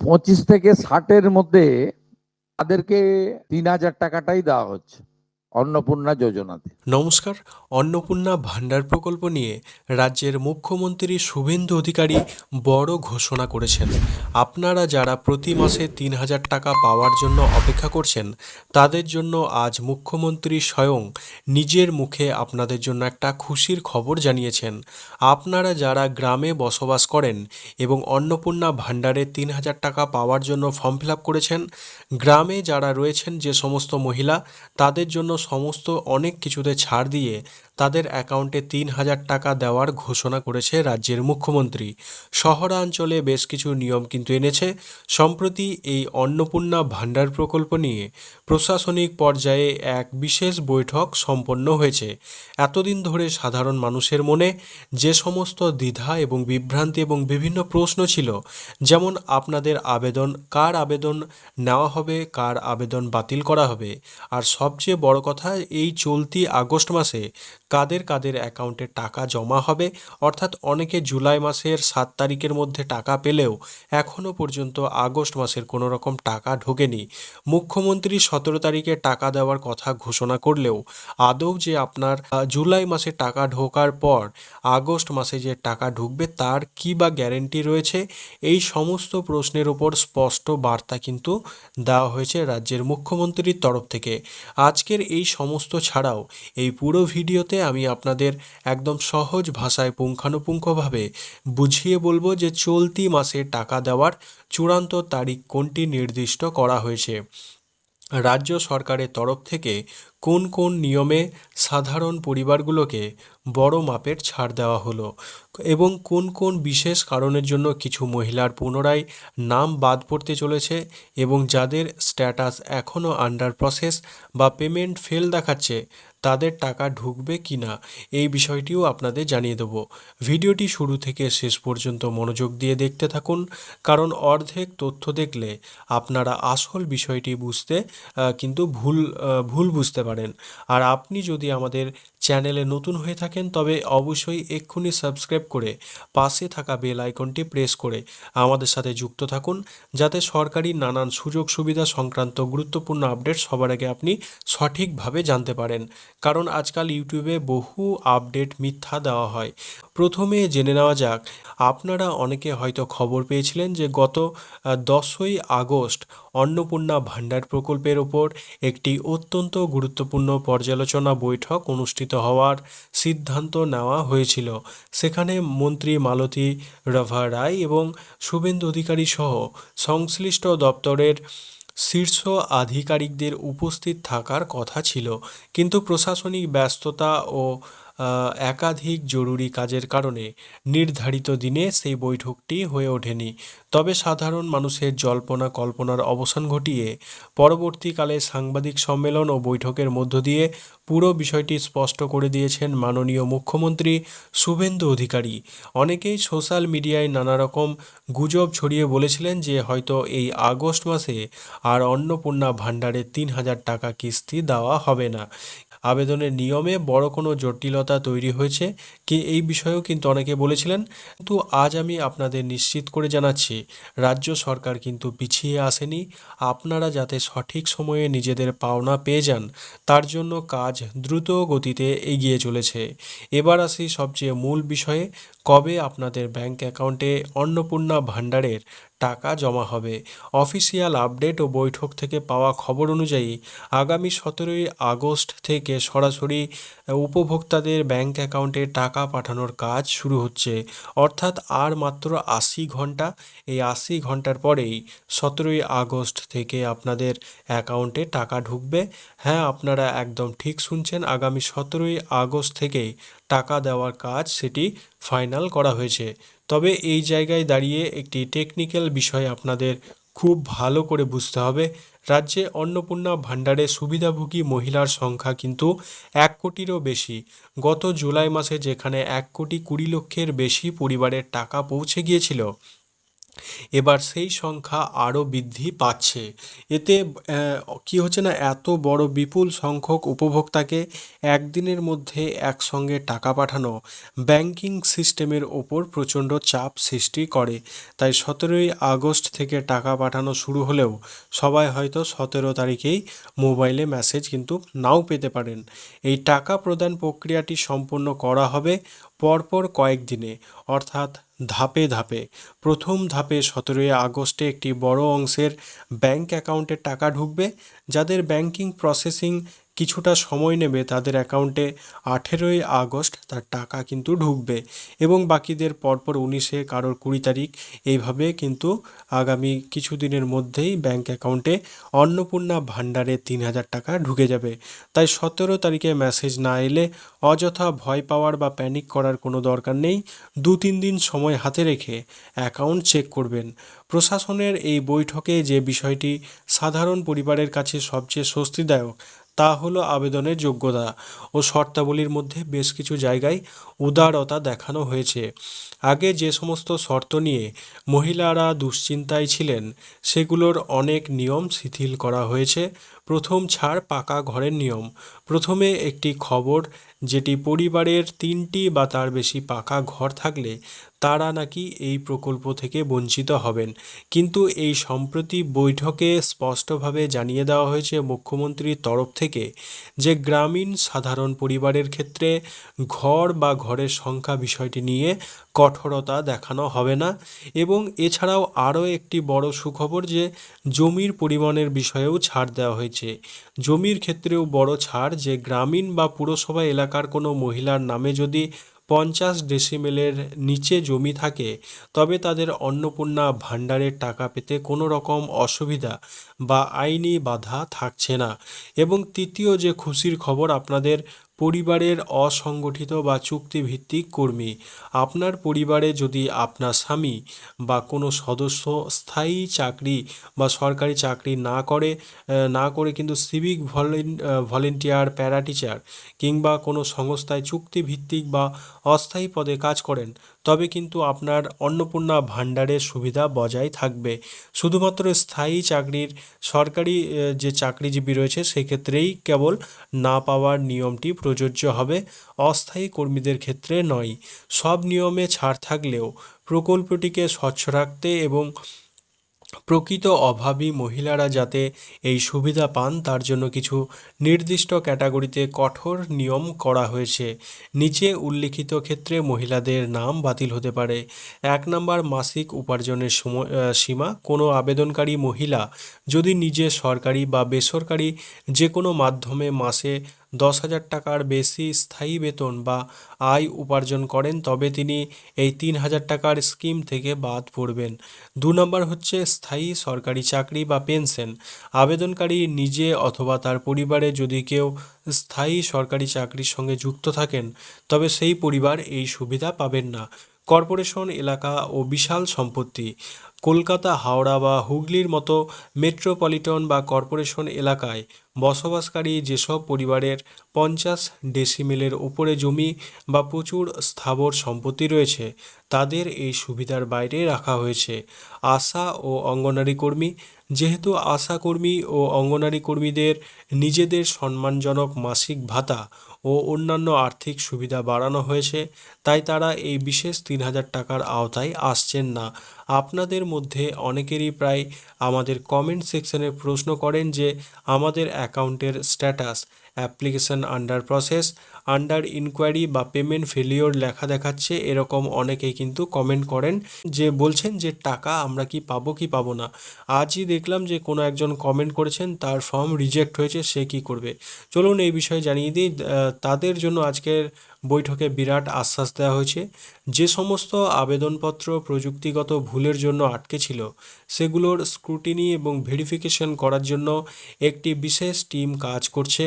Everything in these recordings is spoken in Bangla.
25 থেকে 60-এর মধ্যে তাদেরকে 3,000 টাকাটাই দেওয়া হচ্ছে অন্নপূর্ণা যোজনাতে। নমস্কার। অন্নপূর্ণা ভাণ্ডার প্রকল্প নিয়ে রাজ্যের মুখ্যমন্ত্রী শুভেন্দু অধিকারী বড় ঘোষণা করেছেন। আপনারা যারা প্রতি মাসে 3,000 টাকা পাওয়ার জন্য অপেক্ষা করছেন, তাদের জন্য আজ মুখ্যমন্ত্রী স্বয়ং নিজের মুখে আপনাদের জন্য একটা খুশির খবর জানিয়েছেন। আপনারা যারা গ্রামে বসবাস করেন এবং অন্নপূর্ণা ভাণ্ডারে 3,000 টাকা পাওয়ার জন্য ফর্ম ফিল আপ করেছেন, গ্রামে যারা রয়েছেন যে সমস্ত মহিলা, তাদের জন্য সমস্ত অনেক কিছুতে ছাড় দিয়ে তাদের অ্যাকাউন্টে 3,000 টাকা দেওয়ার ঘোষণা করেছে রাজ্যের মুখ্যমন্ত্রী। শহরাঞ্চলে বেশ কিছু নিয়ম কিন্তু এনেছে। সম্প্রতি এই অন্নপূর্ণা ভাণ্ডার প্রকল্প নিয়ে প্রশাসনিক পর্যায়ে এক বিশেষ বৈঠক সম্পন্ন হয়েছে। এতদিন ধরে সাধারণ মানুষের মনে যে সমস্ত দ্বিধা এবং বিভ্রান্তি এবং বিভিন্ন প্রশ্ন ছিল, যেমন আপনাদের আবেদন, কার আবেদন নেওয়া হবে, কার আবেদন বাতিল করা হবে, আর সবচেয়ে বড় কথা, এই চলতি আগস্ট মাসে কাদের কাদের অ্যাকাউন্টে টাকা জমা হবে। অর্থাৎ অনেকে জুলাই মাসের 7 তারিখের মধ্যে টাকা পেলেও এখনও পর্যন্ত আগস্ট মাসের কোনো রকম টাকা ঢোকেনি। মুখ্যমন্ত্রী 17 তারিখে টাকা দেওয়ার কথা ঘোষণা করলেও আদৌ যে আপনার জুলাই মাসে টাকা ঢোকার পর আগস্ট মাসে যে টাকা ঢুকবে তার কী বা গ্যারেন্টি রয়েছে, এই সমস্ত প্রশ্নের ওপর স্পষ্ট বার্তা কিন্তু দেওয়া হয়েছে রাজ্যের মুখ্যমন্ত্রীর তরফ থেকে। আজকের এই সমস্ত ছাড়াও এই পুরো ভিডিওতে আমি আপনাদের একদম সহজ ভাষায় পুঙ্খানুপুঙ্খভাবে বুঝিয়ে বলবো যে চলতি মাসে টাকা দেওয়ার চূড়ান্ত তারিখ কোনটি নির্দিষ্ট করা হয়েছে, রাজ্য সরকারের তরফ থেকে কোন কোন নিয়মে সাধারণ পরিবারগুলোকে বড় মাপের ছাড় দেওয়া হলো, এবং কোন কোন বিশেষ কারণের জন্য কিছু মহিলার পুনরায় নাম বাদ পড়তে চলেছে, এবং যাদের স্ট্যাটাস এখনও আন্ডার প্রসেস বা পেমেন্ট ফেল দেখাচ্ছে তাদের টাকা ঢুকবে কি না, এই বিষয়টিও আপনাদের জানিয়ে দেব। ভিডিওটি শুরু থেকে শেষ পর্যন্ত মনোযোগ দিয়ে দেখতে থাকুন, কারণ অর্ধেক তথ্য দেখলে আপনারা আসল বিষয়টি বুঝতে কিন্তু ভুল বুঝতে পারেন। আর আপনি যদি আমাদের চ্যানেলে নতুন হয়ে থাকেন তবে অবশ্যই এক্ষুনি সাবস্ক্রাইব করে পাশে থাকা বেল আইকনটি প্রেস করে আমাদের সাথে যুক্ত থাকুন, যাতে সরকারি নানান সুযোগ সুবিধা সংক্রান্ত গুরুত্বপূর্ণ আপডেট সবার আগে আপনি সঠিকভাবে জানতে পারেন। কারণ আজকাল ইউটিউবে বহু আপডেট মিথ্যা দেওয়া হয়। প্রথমে জেনে নেওয়া যাক, আপনারা অনেকে হয়তো খবর পেয়েছিলেন যে গত 10ই আগস্ট অন্নপূর্ণা ভাণ্ডার প্রকল্পের ওপর একটি অত্যন্ত গুরুত্বপূর্ণ পর্যালোচনা বৈঠক অনুষ্ঠিত হওয়ার সিদ্ধান্ত নেওয়া হয়েছিল। সেখানে মন্ত্রী মালতী রাভা রায় এবং শুভেন্দু অধিকারী সহ সংশ্লিষ্ট দপ্তরের শীর্ষ আধিকারিকদের উপস্থিত থাকার কথা ছিল, কিন্তু প্রশাসনিক ব্যস্ততা ও একাধিক জরুরি কাজের কারণে নির্ধারিত দিনে সেই বৈঠকটি হয়ে ওঠেনি। তবে সাধারণ মানুষের জল্পনা কল্পনার অবসান ঘটিয়ে পরবর্তীকালে সাংবাদিক সম্মেলন ও বৈঠকের মধ্য দিয়ে পুরো বিষয়টি স্পষ্ট করে দিয়েছেন মাননীয় মুখ্যমন্ত্রী শুভেন্দু অধিকারী। অনেকেই সোশ্যাল মিডিয়ায় নানা রকম গুজব ছড়িয়ে বলেছিলেন যে হয়তো এই আগস্ট মাসে আর অন্নপূর্ণা ভাণ্ডারে 3,000 টাকা কিস্তি দেওয়া হবে না। আবেদনের নিয়মে বড় কোনো জটিলতা তৈরি হয়েছে কি, এই বিষয়েও কিন্তু অনেকে বলেছিলেন। কিন্তু আজ আমি আপনাদের নিশ্চিত করে জানাচ্ছি, রাজ্য সরকার কিন্তু পিছিয়ে আসেনি। আপনারা যাতে সঠিক সময়ে নিজেদের পাওনা পেয়ে যান, তার জন্য কাজ দ্রুত গতিতে এগিয়ে চলেছে। এবার আসি সবচেয়ে মূল বিষয়ে, কবে আপনাদের ব্যাংক অ্যাকাউন্টে অন্নপূর্ণা ভাণ্ডারের টাকা জমা হবে। অফিসিয়াল আপডেট ও বৈঠক থেকে পাওয়া খবর অনুযায়ী আগামী 17ই আগস্ট থেকে সরাসরি উপভোক্তাদের ব্যাংক অ্যাকাউন্টে টাকা পাঠানোর কাজ শুরু হচ্ছে। অর্থাৎ আর মাত্র 80 ঘন্টা। এই 80 ঘন্টার পরেই 17ই আগস্ট থেকে আপনাদের অ্যাকাউন্টে টাকা ঢুকবে। হ্যাঁ, আপনারা একদম ঠিক শুনছেন, আগামী 17ই আগস্ট থেকেই টাকা দেওয়ার কাজ সেটি ফাইনাল করা হয়েছে। তবে এই জায়গায় দাঁড়িয়ে একটি টেকনিক্যাল বিষয় আপনাদের খুব ভালো করে বুঝতে হবে। রাজ্যে অন্নপূর্ণা ভাণ্ডারে সুবিধাভোগী মহিলার সংখ্যা কিন্তু 1 কোটিরও বেশি। গত জুলাই মাসে যেখানে 1,20,00,000 বেশি পরিবারের টাকা পৌঁছে গিয়েছিল, এবার সেই সংখ্যা আরও বৃদ্ধি পাচ্ছে। এতে কি হচ্ছে না, এত বড় বিপুল সংখ্যক উপভোক্তাকে একদিনের মধ্যে একসঙ্গে টাকা পাঠানো ব্যাংকিং সিস্টেমের ওপর প্রচণ্ড চাপ সৃষ্টি করে। তাই 17ই আগস্ট থেকে টাকা পাঠানো শুরু হলেও সবাই হয়তো 17 তারিখেই মোবাইলে মেসেজ কিন্তু নাও পেতে পারেন। এই টাকা প্রদান প্রক্রিয়াটি সম্পন্ন করা হবে পরপর কয়েকদিনে, অর্থাৎ ধাপে ধাপে। প্রথম ধাপে 17ই আগস্টে একটি বড় অংশের ব্যাংক অ্যাকাউন্টে টাকা ঢুকবে। যাদের ব্যাংকিং প্রসেসিং কিছুটা সময় নেবে তাদের অ্যাকাউন্টে 18ই আগস্ট তার টাকা কিন্তু ঢুকবে, এবং বাকিদের পরপর 19-এ, কারোর 20 তারিখ, এইভাবে কিন্তু আগামী কিছুদিনের মধ্যেই ব্যাংক অ্যাকাউন্টে অন্নপূর্ণা ভাণ্ডারে 3,000 টাকা ঢুকে যাবে। তাই 17 তারিখে মেসেজ না এলে অযথা ভয় পাওয়ার বা প্যানিক করার কোনো দরকার নেই। 2-3 দিন সময় হাতে রেখে অ্যাকাউন্ট চেক করবেন। প্রশাসনের এই বৈঠকে যে বিষয়টি সাধারণ পরিবারের কাছে সবচেয়ে স্বস্তিদায়ক তা হলো আবেদনের যোগ্যতা ও শর্তাবলীর মধ্যে বেশ কিছু জায়গায় উদারতা দেখানো হয়েছে। আগে যে সমস্ত শর্ত নিয়ে মহিলারা দুশ্চিন্তায় ছিলেন সেগুলোর অনেক নিয়ম শিথিল করা হয়েছে। প্রথম ছাড় পাকা ঘরের নিয়ম। প্রথমে একটি খবর, যেটি পরিবারের 3টি বা তার বেশি পাকা ঘর থাকলে তারা নাকি এই প্রকল্প থেকে বঞ্চিত হবেন। কিন্তু এই সম্প্রতি বৈঠকে স্পষ্টভাবে জানিয়ে দেওয়া হয়েছে মুখ্যমন্ত্রীর তরফ থেকে যে গ্রামীণ সাধারণ পরিবারের ক্ষেত্রে ঘর বা ঘরের সংখ্যা বিষয়টি নিয়ে কঠোরতা দেখানো হবে না। এবং এছাড়াও আরও একটি বড় সুখবর যে জমির পরিমাণের বিষয়েও ছাড় দেওয়া হয়েছে। জমির ক্ষেত্রেও বড় ছাড়, যে গ্রামীণ বা পুরসভা এলাকার কোনো মহিলার নামে যদি 50 ডেসিমেলের নিচে জমি থাকে তবে তাদের অন্নপূর্ণা ভাণ্ডারের টাকা পেতে কোনো রকম অসুবিধা বা আইনি বাধা থাকছে না। এবং তৃতীয় যে খুশির খবর, আপনাদের পরিবারের অসংগঠিত বা চুক্তিভিত্তিক কর্মী, আপনার পরিবারে যদি আপনার স্বামী বা কোনো সদস্য স্থায়ী চাকরি বা সরকারি চাকরি না করে কিন্তু সিভিক ভলেন্টিয়ার, প্যারা টিচার কিংবা কোনো সংস্থায় চুক্তিভিত্তিক বা অস্থায়ী পদে কাজ করেন, তবে কিন্তু আপনার অন্নপূর্ণা ভাণ্ডারের সুবিধা বজায় থাকবে। শুধুমাত্র স্থায়ী চাকরির সরকারি যে চাকরিজীবী রয়েছে সেক্ষেত্রেই কেবল না পাওয়ার নিয়মটি প্রযোজ্য হবে, অস্থায়ী কর্মীদের ক্ষেত্রে নয়। সব নিয়মে ছাড় থাকলেও প্রকল্পটিকে স্বচ্ছ রাখতে এবং প্রকৃত অভাবী মহিলারা যাতে এই সুবিধা পান তার জন্য কিছু নির্দিষ্ট ক্যাটাগরিতে কঠোর নিয়ম করা হয়েছে। নিচে উল্লিখিত ক্ষেত্রে মহিলাদের নাম বাতিল হতে পারে। 1 নম্বর, মাসিক উপার্জনের সীমা। কোনো আবেদনকারী মহিলা যদি নিজে সরকারি বা বেসরকারি যে কোনো মাধ্যমে মাসে 10,000 টাকার বেশি স্থায়ী বেতন বা আয় উপার্জন করেন তবে তিনি এই 3,000 টাকার স্কিম থেকে বাদ পড়বেন। 2 নম্বর হচ্ছে স্থায়ী সরকারি চাকরি বা পেনশন। আবেদনকারী নিজে অথবা তার পরিবারে যদি কেউ স্থায়ী সরকারি চাকরির সঙ্গে যুক্ত থাকেন তবে সেই পরিবার এই সুবিধা পাবেন না। কর্পোরেশন এলাকা ও বিশাল সম্পত্তি। কলকাতা, হাওড়া বা হুগলির মতো মেট্রোপলিটন বা কর্পোরেশন এলাকায় বসবাসকারী যেসব পরিবারের 50 ডেসিমেলের উপরে জমি বা প্রচুর স্থাবর সম্পত্তি রয়েছে তাদের এই সুবিধার বাইরে রাখা হয়েছে। আশা ও অঙ্গনারী কর্মী। যেহেতু আশা কর্মী ও অঙ্গনারী কর্মীদের নিজেদের সম্মানজনক মাসিক ভাতা ও অন্যান্য আর্থিক সুবিধা বাড়ানো হয়েছে, তাই তারা এই বিশেষ 3,000 টাকার আওতায় আসছেন না। আপনাদের মধ্যে অনেকেরই প্রায় আমাদের কমেন্ট সেকশনে প্রশ্ন করেন যে আমাদের অ্যাকাউন্টের status, application under process, under inquiry বা পেমেন্ট ফেলিওর লেখা দেখাচ্ছে। এরকম অনেকেই কিন্তু কমেন্ট করেন, যে বলছেন যে টাকা আমরা কি পাবো কি পাবো না। আজই দেখলাম যে কোনো একজন কমেন্ট করেছেন তার ফর্ম রিজেক্ট হয়েছে, সে কি করবে। চলুন এই বিষয়ে জানিয়ে দিই। তাদের জন্য আজকের বৈঠকে বিরাট আশ্বাস দেওয়া হয়েছে। যে সমস্ত আবেদনপত্র প্রযুক্তিগত ভুলের জন্য আটকে ছিল সেগুলোর স্ক্রুটিনি এবং ভেরিফিকেশন করার জন্য একটি বিশেষ টিম কাজ করছে।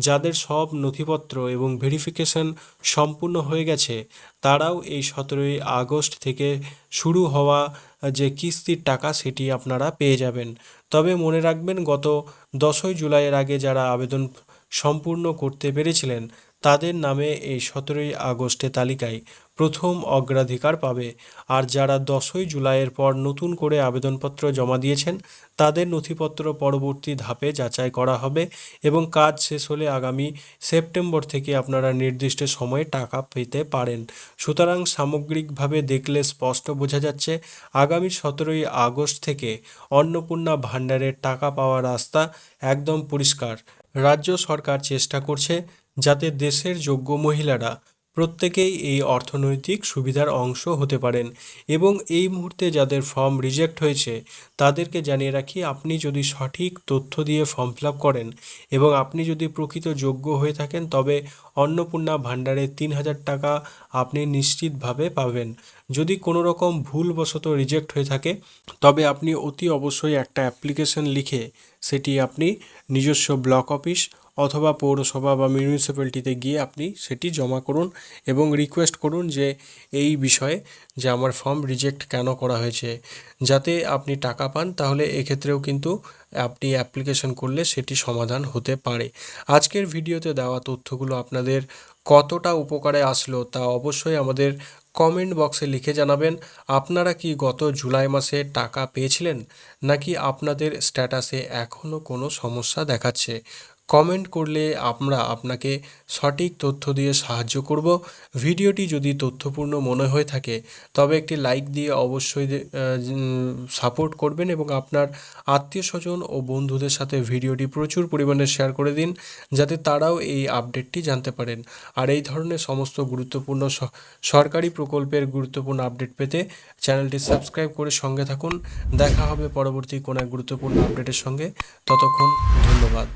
যাদের সব নথিপত্র এবং ভেরিফিকেশন সম্পূর্ণ হয়ে গেছে তারাও এই 17ই আগস্ট থেকে শুরু হওয়া যে কিস্তির টাকা সেটি আপনারা পেয়ে যাবেন। তবে মনে রাখবেন, গত 10ই জুলাইয়ের আগে যারা আবেদন সম্পূর্ণ করতে পেরেছিলেন তাদের নামে এই 17ই আগস্টের তালিকায় প্রথম অগ্রাধিকার পাবে। আর যারা 10ই জুলাইয়ের পর নতুন করে আবেদনপত্র জমা দিয়েছেন তাদের নথিপত্র পরবর্তী ধাপে যাচাই করা হবে এবং কাজ শেষ হলে আগামী সেপ্টেম্বর থেকে আপনারা নির্দিষ্ট সময়ে টাকা পেতে পারেন। সুতরাং সামগ্রিকভাবে দেখলে স্পষ্ট বোঝা যাচ্ছে আগামী 17ই আগস্ট থেকে অন্নপূর্ণা ভাণ্ডারের টাকা পাওয়ার রাস্তা একদম পরিষ্কার। রাজ্য সরকার চেষ্টা করছে যাতে দেশের যোগ্য মহিলারা প্রত্যেকেই এই অর্থনৈতিক সুবিধার অংশ হতে পারেন এবং এই মুহূর্তে যাদের ফর্ম রিজেক্ট হয়েছে তাদেরকে জানিয়ে রাখি, আপনি যদি সঠিক তথ্য দিয়ে ফর্ম ফিল আপ করেন এবং আপনি যদি প্রকৃত যোগ্য হয়ে থাকেন তবে অন্নপূর্ণা ভাণ্ডারে 3,000 টাকা আপনি নিশ্চিতভাবে পাবেন। যদি কোনো রকম ভুলবশত রিজেক্ট হয়ে থাকে তবে আপনি অতি অবশ্যই একটা অ্যাপ্লিকেশন লিখে সেটি আপনি নিজস্ব ব্লক অফিস অথবা পৌরসভা বা মিউনিসিপ্যালিটিতে গিয়ে আপনি সেটি জমা করুন এবং রিকোয়েস্ট করুন যে এই বিষয়ে যে আমার ফর্ম রিজেক্ট কেন করা হয়েছে, যাতে আপনি টাকা পান। তাহলে এক্ষেত্রেও কিন্তু আপনি অ্যাপ্লিকেশন করলে সেটি সমাধান হতে পারে। আজকের ভিডিওতে দেওয়া তথ্যগুলো আপনাদের কতটা উপকারে আসলো তা অবশ্যই আমাদের কমেন্ট বক্সে লিখে জানাবেন। আপনারা কি গত জুলাই মাসে টাকা পেয়েছিলেন নাকি আপনাদের স্ট্যাটাসে এখনও কোনো সমস্যা দেখাচ্ছে? কমেন্ট করলে আমরা আপনাকে সঠিক তথ্য দিয়ে সাহায্য করব। ভিডিওটি যদি তথ্যপূর্ণ মনে হয়ে থাকে তবে একটি লাইক দিয়ে অবশ্যই সাপোর্ট করবেন এবং আপনার আত্মীয়স্বজন ও বন্ধুদের সাথে ভিডিওটি প্রচুর পরিমাণে শেয়ার করে দিন যাতে তারাও এই আপডেটটি জানতে পারেন। আর এই ধরনের সমস্ত গুরুত্বপূর্ণ সরকারি প্রকল্পের গুরুত্বপূর্ণ আপডেট পেতে চ্যানেলটি সাবস্ক্রাইব করে সঙ্গে থাকুন। দেখা হবে পরবর্তী কোনো এক গুরুত্বপূর্ণ আপডেটের সঙ্গে। ততক্ষণ ধন্যবাদ।